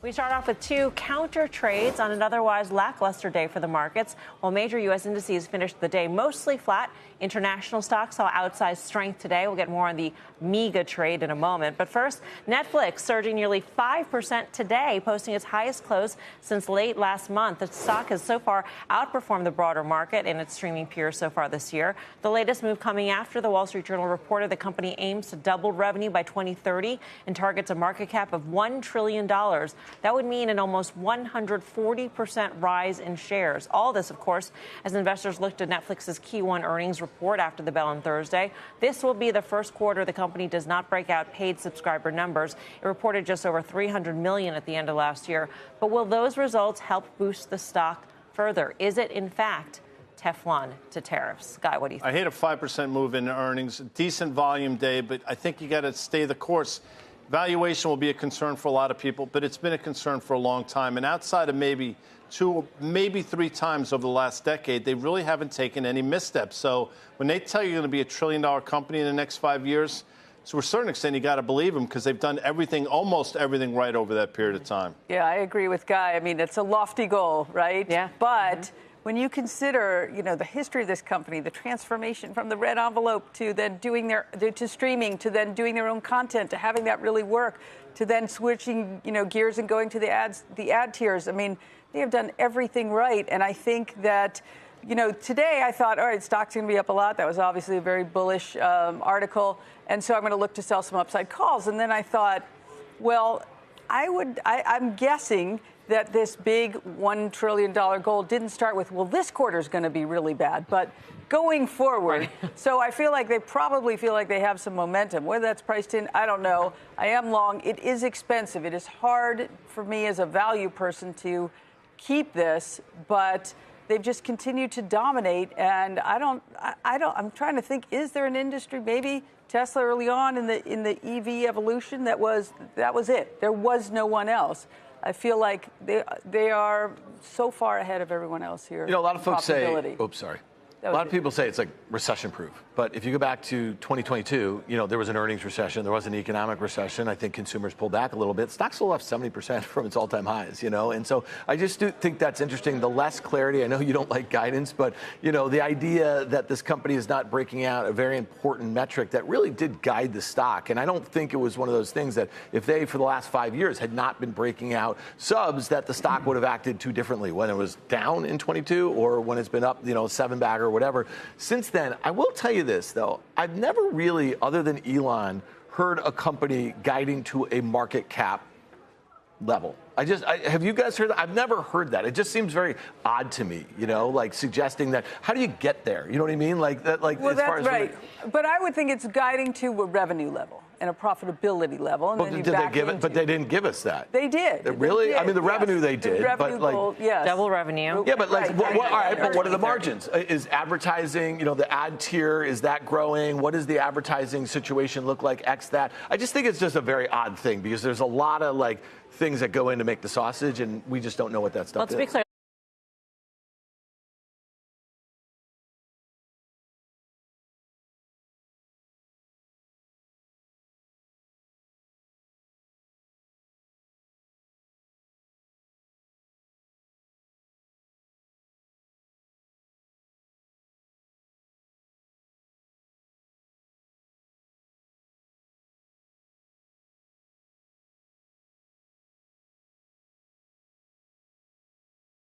We start off with two counter trades on an otherwise lackluster day for the markets. While major U.S. indices finished the day mostly flat, international stocks saw outsized strength today. We'll get more on the MEGA trade in a moment. But first, Netflix surging nearly 5% today, posting its highest close since late last month. The stock has so far outperformed the broader market and its streaming peers so far this year. The latest move coming after the Wall Street Journal reported the company aims to double revenue by 2030 and targets a market cap of $1 trillion. That would mean an almost 140% rise in shares. All this, of course, as investors looked at Netflix's Q1 earnings report after the bell on Thursday. This will be the first quarter the company does not break out paid subscriber numbers. It reported just over 300 million at the end of last year. But will those results help boost the stock further? Is it, in fact, Teflon to tariffs? Guy, what do you think? I hate a 5% move in earnings. Decent volume day, but I think you got to stay the course. Valuation will be a concern for a lot of people, but it's been a concern for a long time. And outside of maybe 2, maybe 3 times over the last decade, they really haven't taken any missteps. So when they tell you you're going to be $1 trillion company in the next 5 years, to a certain extent, you got to believe them because they've done everything, almost everything right over that period of time. Yeah, I agree with Guy. I mean, it's a lofty goal, right? Yeah. But when you consider, the history of this company, the transformation from the red envelope to then to streaming, to then doing their own content, to having that really work, to then switching, gears and going to the ad tiers. I mean, they have done everything right. And I think that, today I thought, all right, stock's going to be up a lot. That was obviously a very bullish article. And so I'm going to look to sell some upside calls. And then I thought, well, I'm guessing that this big $1 trillion goal didn't start with, well, this quarter is going to be really bad, but going forward. So I feel like they probably feel like they have some momentum. Whether that's priced in, I don't know. I am long. It is expensive. It is hard for me as a value person to keep this, but they've just continued to dominate. And I'm trying to think, is there an industry, maybe Tesla early on in the EV evolution, that was it. There was no one else. I feel like they are so far ahead of everyone else here. A lot of folks say, oops, sorry. A lot of people say it's like recession-proof. But if you go back to 2022, there was an earnings recession. There was an economic recession. I think consumers pulled back a little bit. Stock still left 70% from its all-time highs, And so I just do think that's interesting. The less clarity, I know you don't like guidance, but, the idea that this company is not breaking out a very important metric that really did guide the stock. And I don't think it was one of those things that if they, for the last 5 years, had not been breaking out subs, that the stock would have acted too differently when it was down in 22 or when it's been up, 7-bagger or whatever. Since then, I will tell you this, though. I've never really, other than Elon, heard a company guiding to a market cap level. Have you guys heard that? I've never heard that. It just seems very odd to me, like suggesting that. How do you get there? You know what I mean? Like that. Like well, as that's far as right. But I would think it's guiding to a revenue level and a profitability level. And well, did they give it? But they didn't give us that. They did. Really? They did. I mean, the revenue they did, revenue but goal, yes. Double revenue. Yeah, but like, right. all right. But what are the margins? Is advertising, the ad tier, is that growing? What does the advertising situation look like? X that. I just think it's just a very odd thing because there's a lot of things that go in to make the sausage, and we just don't know what that stuff is. Let's be clear.